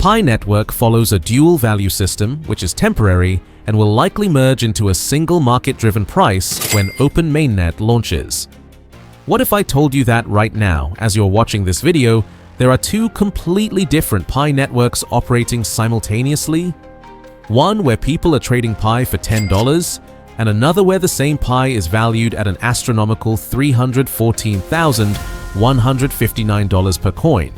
Pi network follows a dual value system, which is temporary and will likely merge into a single market-driven price when Open Mainnet launches. What if I told you that right now, as you're watching this video, there are two completely different Pi networks operating simultaneously? One where people are trading Pi for $10, and another where the same Pi is valued at an astronomical $314,159 per coin.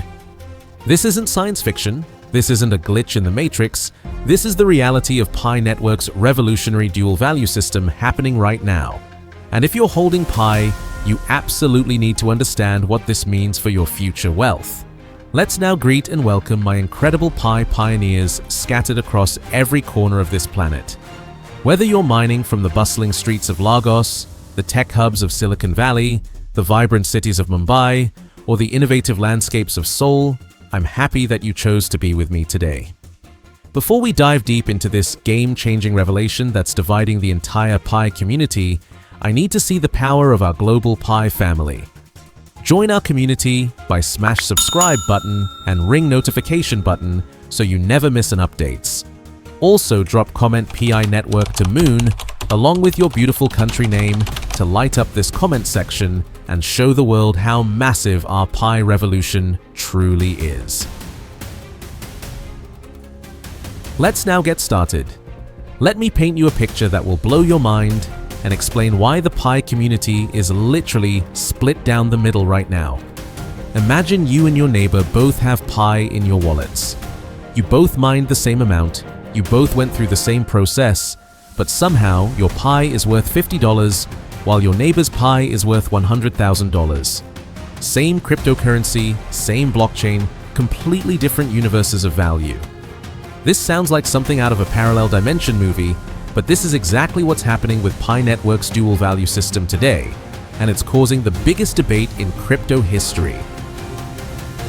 This isn't science fiction. This isn't a glitch in the matrix. This is the reality of Pi Network's revolutionary dual value system happening right now. And if you're holding Pi, you absolutely need to understand what this means for your future wealth. Let's now greet and welcome my incredible Pi pioneers scattered across every corner of this planet. Whether you're mining from the bustling streets of Lagos, the tech hubs of Silicon Valley, the vibrant cities of Mumbai, or the innovative landscapes of Seoul, I'm happy that you chose to be with me today. Before we dive deep into this game-changing revelation that's dividing the entire Pi community, I need to see the power of our global Pi family. Join our community by smash subscribe button and ring notification button so you never miss an updates. Also drop comment PI Network to Moon along with your beautiful country name to light up this comment section and show the world how massive our Pi revolution truly is. Let's now get started. Let me paint you a picture that will blow your mind and explain why the Pi community is literally split down the middle right now. Imagine you and your neighbor both have Pi in your wallets. You both mined the same amount, you both went through the same process, but somehow your Pi is worth $50 while your neighbor's Pi is worth $100,000. Same cryptocurrency, same blockchain, completely different universes of value. This sounds like something out of a parallel dimension movie, but this is exactly what's happening with Pi Network's dual value system today, and it's causing the biggest debate in crypto history.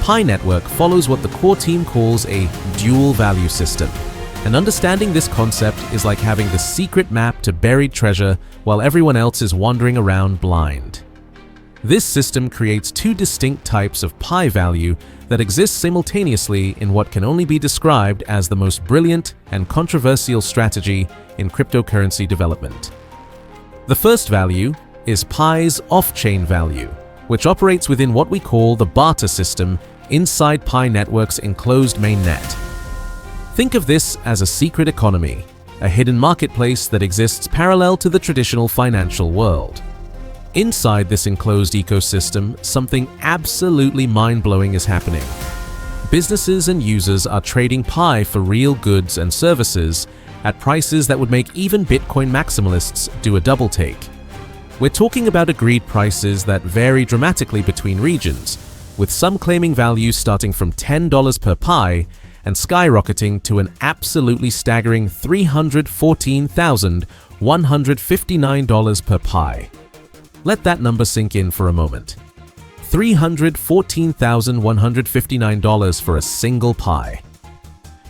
Pi Network follows what the core team calls a dual value system. And understanding this concept is like having the secret map to buried treasure while everyone else is wandering around blind. This system creates two distinct types of Pi value that exist simultaneously in what can only be described as the most brilliant and controversial strategy in cryptocurrency development. The first value is Pi's off-chain value, which operates within what we call the barter system inside Pi Network's enclosed mainnet. Think of this as a secret economy, a hidden marketplace that exists parallel to the traditional financial world. Inside this enclosed ecosystem, something absolutely mind-blowing is happening. Businesses and users are trading Pi for real goods and services at prices that would make even Bitcoin maximalists do a double take. We're talking about agreed prices that vary dramatically between regions, with some claiming values starting from $10 per Pi and skyrocketing to an absolutely staggering $314,159 per Pi. Let that number sink in for a moment. $314,159 for a single Pi.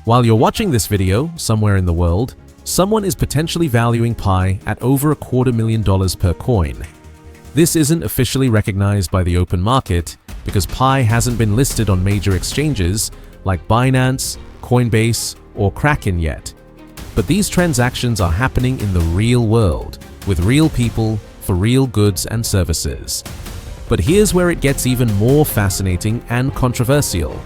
While you're watching this video, somewhere in the world, someone is potentially valuing Pi at over $250,000 per coin. This isn't officially recognized by the open market because Pi hasn't been listed on major exchanges like Binance, Coinbase, or Kraken yet. But these transactions are happening in the real world, with real people, for real goods and services. But here's where it gets even more fascinating and controversial.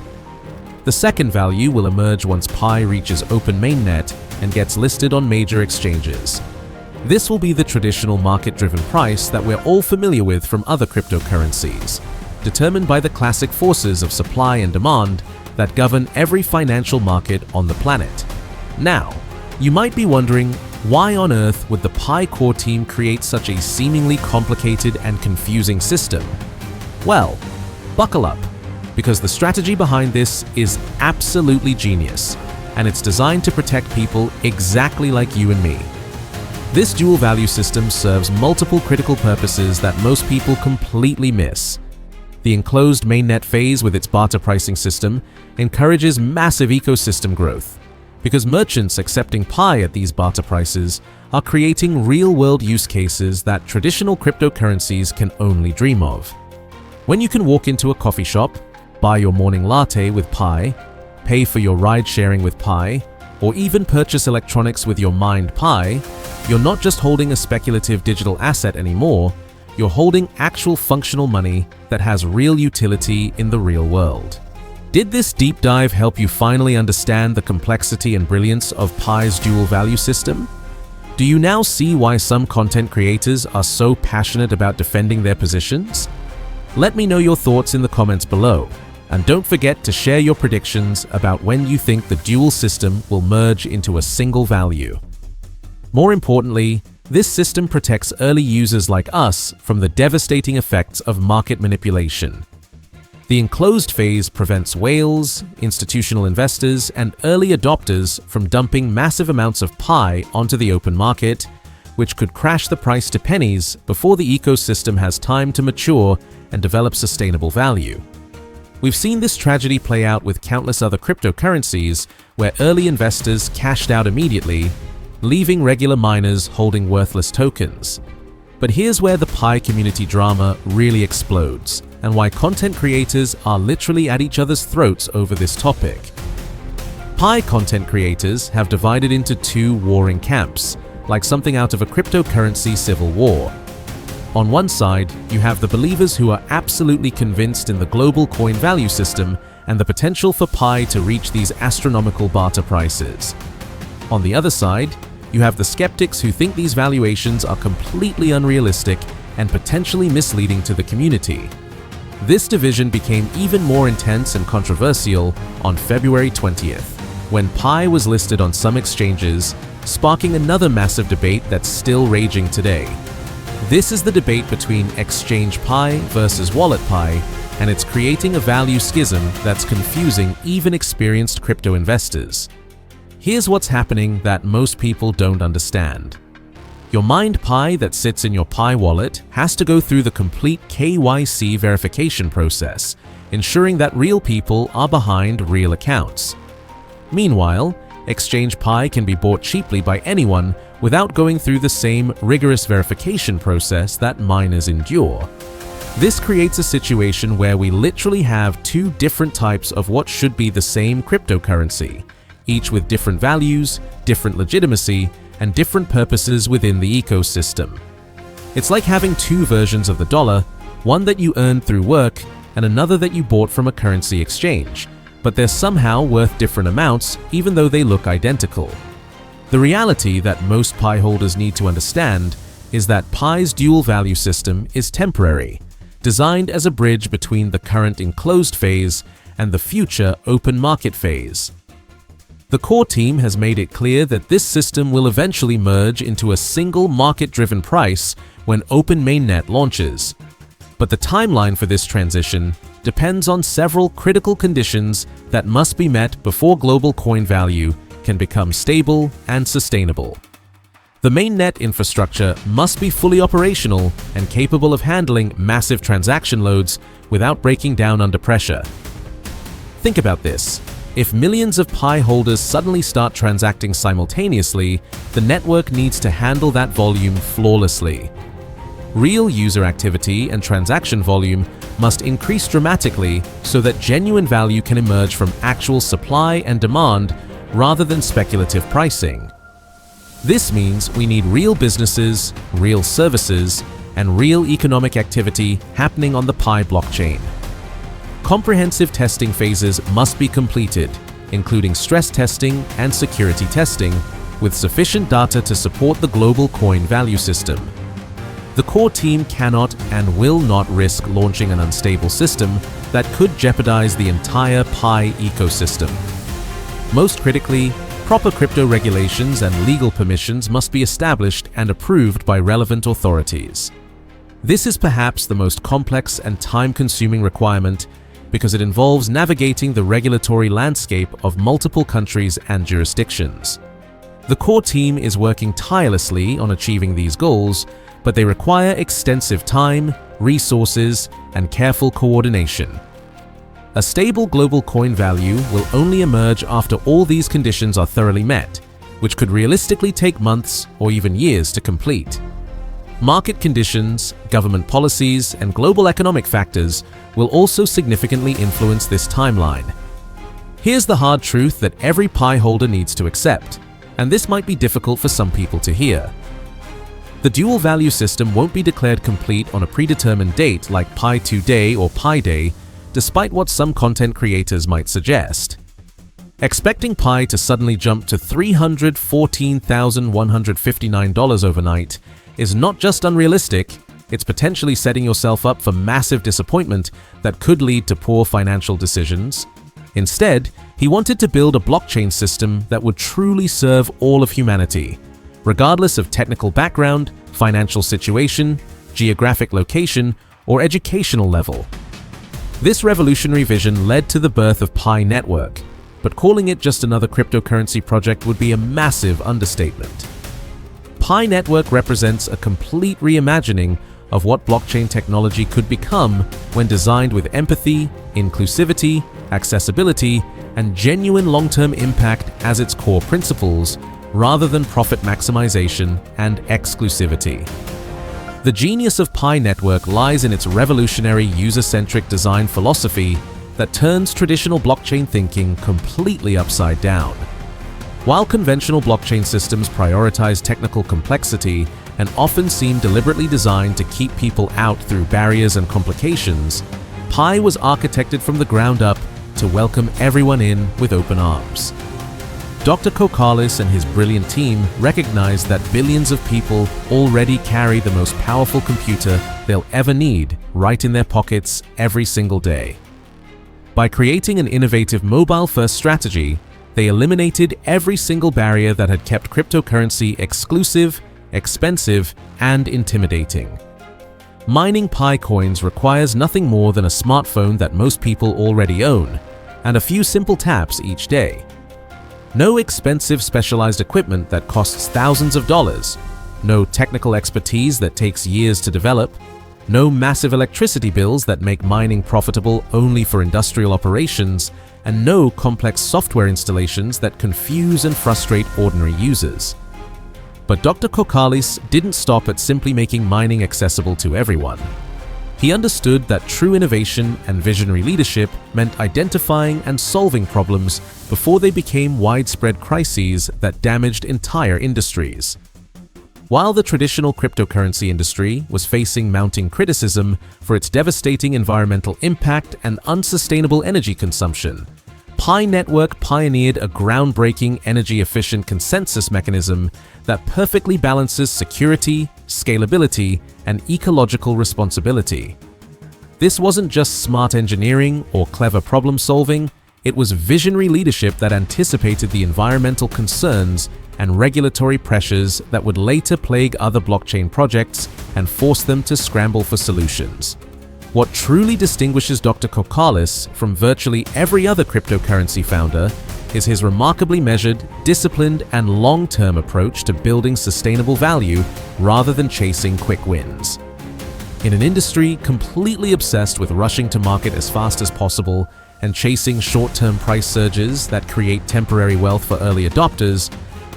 The second value will emerge once Pi reaches open mainnet and gets listed on major exchanges. This will be the traditional market-driven price that we're all familiar with from other cryptocurrencies, determined by the classic forces of supply and demand that govern every financial market on the planet. Now, you might be wondering, why on earth would the Pi core team create such a seemingly complicated and confusing system? Well, buckle up, because the strategy behind this is absolutely genius, and it's designed to protect people exactly like you and me. This dual value system serves multiple critical purposes that most people completely miss. The enclosed mainnet phase with its barter pricing system encourages massive ecosystem growth, because merchants accepting Pi at these barter prices are creating real-world use cases that traditional cryptocurrencies can only dream of. When you can walk into a coffee shop, buy your morning latte with Pi, pay for your ride sharing with Pi, or even purchase electronics with your mined Pi, you're not just holding a speculative digital asset anymore, you're holding actual functional money that has real utility in the real world. Did this deep dive help you finally understand the complexity and brilliance of Pi's dual value system? Do you now see why some content creators are so passionate about defending their positions? Let me know your thoughts in the comments below, and don't forget to share your predictions about when you think the dual system will merge into a single value. More importantly, this system protects early users like us from the devastating effects of market manipulation. The enclosed phase prevents whales, institutional investors, and early adopters from dumping massive amounts of Pi onto the open market, which could crash the price to pennies before the ecosystem has time to mature and develop sustainable value. We've seen this tragedy play out with countless other cryptocurrencies where early investors cashed out immediately, leaving regular miners holding worthless tokens. But here's where the Pi community drama really explodes, and why content creators are literally at each other's throats over this topic. Pi content creators have divided into two warring camps, like something out of a cryptocurrency civil war. On one side, you have the believers who are absolutely convinced in the global coin value system and the potential for Pi to reach these astronomical barter prices. On the other side, you have the skeptics who think these valuations are completely unrealistic and potentially misleading to the community. This division became even more intense and controversial on February 20th, when Pi was listed on some exchanges, sparking another massive debate that's still raging today. This is the debate between Exchange Pi versus Wallet Pi, and it's creating a value schism that's confusing even experienced crypto investors. Here's what's happening that most people don't understand. Your mined Pi that sits in your Pi wallet has to go through the complete KYC verification process, ensuring that real people are behind real accounts. Meanwhile, Exchange Pi can be bought cheaply by anyone without going through the same rigorous verification process that miners endure. This creates a situation where we literally have two different types of what should be the same cryptocurrency, each with different values, different legitimacy, and different purposes within the ecosystem. It's like having two versions of the dollar, one that you earned through work and another that you bought from a currency exchange, but they're somehow worth different amounts even though they look identical. The reality that most Pi holders need to understand is that Pi's dual value system is temporary, designed as a bridge between the current enclosed phase and the future open market phase. The core team has made it clear that this system will eventually merge into a single market-driven price when Open Mainnet launches. But the timeline for this transition depends on several critical conditions that must be met before global coin value can become stable and sustainable. The mainnet infrastructure must be fully operational and capable of handling massive transaction loads without breaking down under pressure. Think about this. If millions of Pi holders suddenly start transacting simultaneously, the network needs to handle that volume flawlessly. Real user activity and transaction volume must increase dramatically so that genuine value can emerge from actual supply and demand rather than speculative pricing. This means we need real businesses, real services, and real economic activity happening on the Pi blockchain. Comprehensive testing phases must be completed, including stress testing and security testing, with sufficient data to support the global coin value system. The core team cannot and will not risk launching an unstable system that could jeopardize the entire Pi ecosystem. Most critically, proper crypto regulations and legal permissions must be established and approved by relevant authorities. This is perhaps the most complex and time-consuming requirement because it involves navigating the regulatory landscape of multiple countries and jurisdictions. The core team is working tirelessly on achieving these goals, but they require extensive time, resources, and careful coordination. A stable global coin value will only emerge after all these conditions are thoroughly met, which could realistically take months or even years to complete. Market conditions, government policies, and global economic factors will also significantly influence this timeline. Here's the hard truth that every Pi holder needs to accept, and this might be difficult for some people to hear. The dual value system won't be declared complete on a predetermined date like Pi Today or Pi Day, despite what some content creators might suggest. Expecting Pi to suddenly jump to $314,159 overnight is not just unrealistic, it's potentially setting yourself up for massive disappointment that could lead to poor financial decisions. Instead, he wanted to build a blockchain system that would truly serve all of humanity, regardless of technical background, financial situation, geographic location, or educational level. This revolutionary vision led to the birth of Pi Network, but calling it just another cryptocurrency project would be a massive understatement. Pi Network represents a complete reimagining of what blockchain technology could become when designed with empathy, inclusivity, accessibility, and genuine long-term impact as its core principles, rather than profit maximization and exclusivity. The genius of Pi Network lies in its revolutionary user-centric design philosophy that turns traditional blockchain thinking completely upside down. While conventional blockchain systems prioritize technical complexity and often seem deliberately designed to keep people out through barriers and complications, Pi was architected from the ground up to welcome everyone in with open arms. Dr. Kokalis and his brilliant team recognized that billions of people already carry the most powerful computer they'll ever need right in their pockets every single day. By creating an innovative mobile-first strategy, they eliminated every single barrier that had kept cryptocurrency exclusive, expensive, and intimidating. Mining PICoins requires nothing more than a smartphone that most people already own, and a few simple taps each day. No expensive specialized equipment that costs thousands of dollars, no technical expertise that takes years to develop, no massive electricity bills that make mining profitable only for industrial operations, and no complex software installations that confuse and frustrate ordinary users. But Dr. Kokalis didn't stop at simply making mining accessible to everyone. He understood that true innovation and visionary leadership meant identifying and solving problems before they became widespread crises that damaged entire industries. While the traditional cryptocurrency industry was facing mounting criticism for its devastating environmental impact and unsustainable energy consumption, Pi Network pioneered a groundbreaking energy-efficient consensus mechanism that perfectly balances security, scalability, and ecological responsibility. This wasn't just smart engineering or clever problem-solving, it was visionary leadership that anticipated the environmental concerns and regulatory pressures that would later plague other blockchain projects and force them to scramble for solutions. What truly distinguishes Dr. Kokalis from virtually every other cryptocurrency founder is his remarkably measured, disciplined, and long-term approach to building sustainable value rather than chasing quick wins. In an industry completely obsessed with rushing to market as fast as possible and chasing short-term price surges that create temporary wealth for early adopters,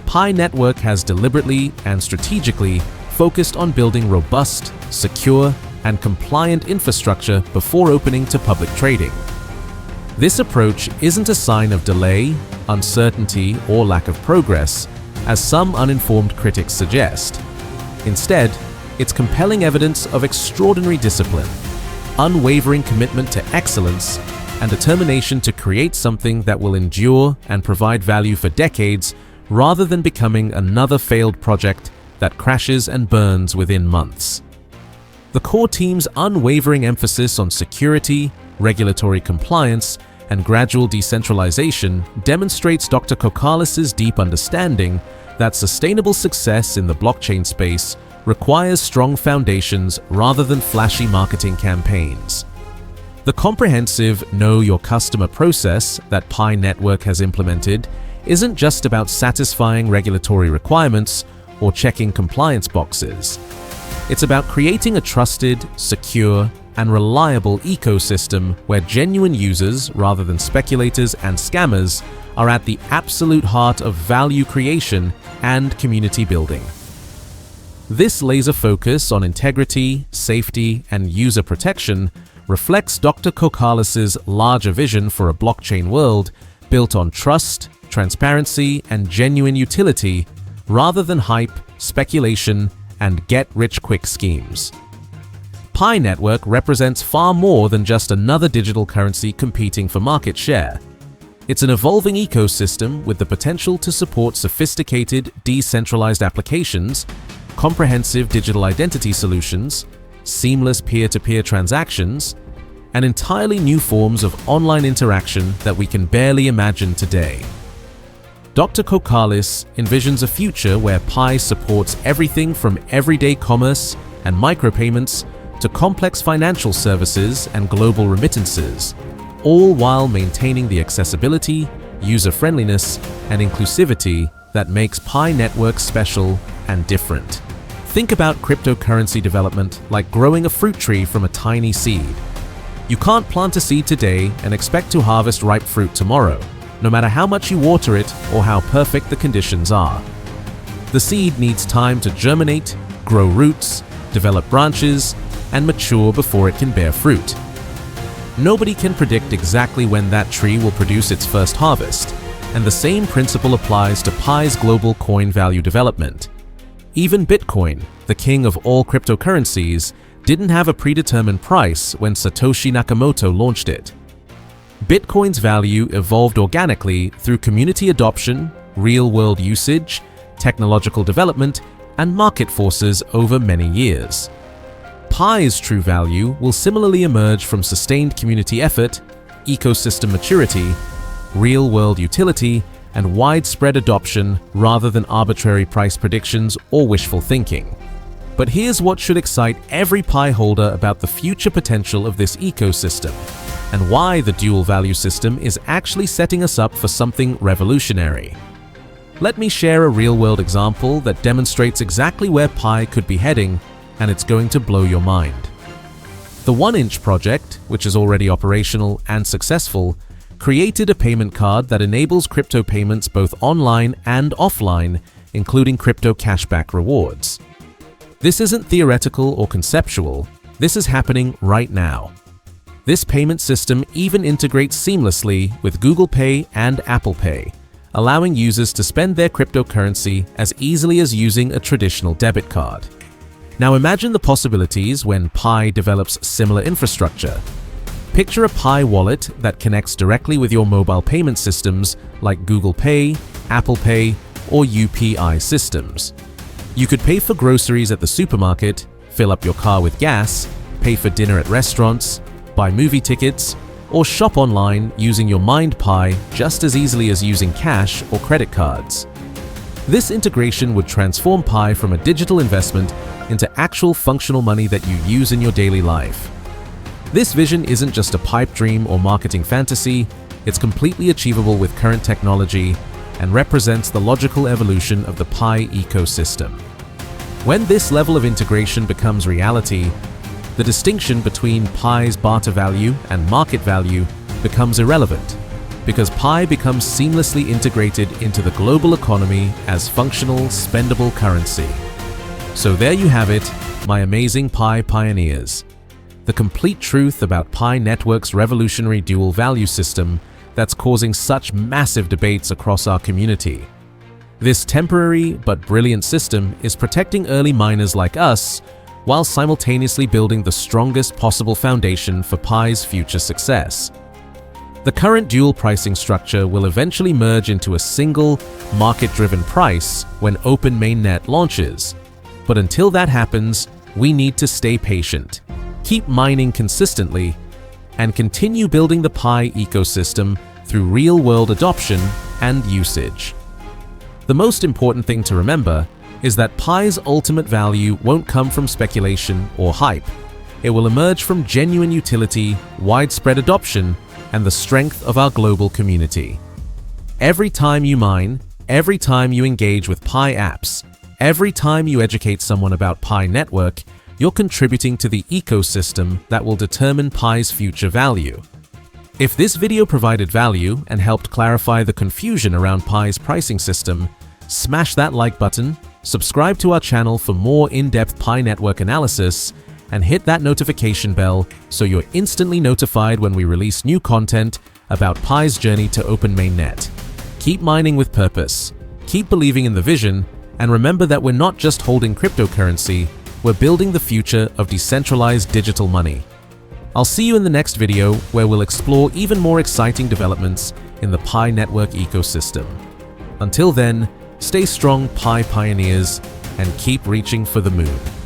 Pi Network has deliberately and strategically focused on building robust, secure, and compliant infrastructure before opening to public trading. This approach isn't a sign of delay, uncertainty, or lack of progress, as some uninformed critics suggest. Instead, it's compelling evidence of extraordinary discipline, unwavering commitment to excellence, and determination to create something that will endure and provide value for decades rather than becoming another failed project that crashes and burns within months. The core team's unwavering emphasis on security, regulatory compliance, and gradual decentralization demonstrates Dr. Kokalis's deep understanding that sustainable success in the blockchain space requires strong foundations rather than flashy marketing campaigns. The comprehensive Know Your Customer process that Pi Network has implemented isn't just about satisfying regulatory requirements or checking compliance boxes. It's about creating a trusted, secure, and reliable ecosystem where genuine users, rather than speculators and scammers, are at the absolute heart of value creation and community building. This laser focus on integrity, safety, and user protection reflects Dr. Kokalis's larger vision for a blockchain world built on trust, transparency, and genuine utility rather than hype, speculation, and get-rich-quick schemes. Pi Network represents far more than just another digital currency competing for market share. It's an evolving ecosystem with the potential to support sophisticated, decentralized applications, comprehensive digital identity solutions, seamless peer-to-peer transactions, and entirely new forms of online interaction that we can barely imagine today. Dr. Kokalis envisions a future where Pi supports everything from everyday commerce and micropayments to complex financial services and global remittances, all while maintaining the accessibility, user-friendliness, and inclusivity that makes Pi Network special and different. Think about cryptocurrency development like growing a fruit tree from a tiny seed. You can't plant a seed today and expect to harvest ripe fruit tomorrow, no matter how much you water it or how perfect the conditions are. The seed needs time to germinate, grow roots, develop branches, and mature before it can bear fruit. Nobody can predict exactly when that tree will produce its first harvest, and the same principle applies to Pi's global coin value development. Even Bitcoin, the king of all cryptocurrencies, didn't have a predetermined price when Satoshi Nakamoto launched it. Bitcoin's value evolved organically through community adoption, real-world usage, technological development, and market forces over many years. Pi's true value will similarly emerge from sustained community effort, ecosystem maturity, real-world utility, and widespread adoption rather than arbitrary price predictions or wishful thinking. But here's what should excite every Pi holder about the future potential of this ecosystem, and why the dual value system is actually setting us up for something revolutionary. Let me share a real-world example that demonstrates exactly where Pi could be heading, and it's going to blow your mind. The 1inch project, which is already operational and successful, created a payment card that enables crypto payments both online and offline, including crypto cashback rewards. This isn't theoretical or conceptual, this is happening right now. This payment system even integrates seamlessly with Google Pay and Apple Pay, allowing users to spend their cryptocurrency as easily as using a traditional debit card. Now imagine the possibilities when Pi develops similar infrastructure. Picture a Pi wallet that connects directly with your mobile payment systems like Google Pay, Apple Pay, or UPI systems. You could pay for groceries at the supermarket, fill up your car with gas, pay for dinner at restaurants, buy movie tickets, or shop online using your MindPi just as easily as using cash or credit cards. This integration would transform Pi from a digital investment into actual functional money that you use in your daily life. This vision isn't just a pipe dream or marketing fantasy, it's completely achievable with current technology and represents the logical evolution of the Pi ecosystem. When this level of integration becomes reality, the distinction between Pi's barter value and market value becomes irrelevant, because Pi becomes seamlessly integrated into the global economy as functional, spendable currency. So there you have it, my amazing Pi pioneers. The complete truth about Pi Network's revolutionary dual value system that's causing such massive debates across our community. This temporary but brilliant system is protecting early miners like us while simultaneously building the strongest possible foundation for Pi's future success. The current dual pricing structure will eventually merge into a single, market-driven price when Open Mainnet launches. But until that happens, we need to stay patient, keep mining consistently, and continue building the Pi ecosystem through real-world adoption and usage. The most important thing to remember is that Pi's ultimate value won't come from speculation or hype. It will emerge from genuine utility, widespread adoption, and the strength of our global community. Every time you mine, every time you engage with Pi apps, every time you educate someone about Pi Network, you're contributing to the ecosystem that will determine Pi's future value. If this video provided value and helped clarify the confusion around Pi's pricing system, smash that like button, subscribe to our channel for more in-depth Pi Network analysis, and hit that notification bell so you're instantly notified when we release new content about Pi's journey to open mainnet. Keep mining with purpose, keep believing in the vision, and remember that we're not just holding cryptocurrency, we're building the future of decentralized digital money. I'll see you in the next video where we'll explore even more exciting developments in the Pi network ecosystem. Until then, stay strong, Pi pioneers, and keep reaching for the moon.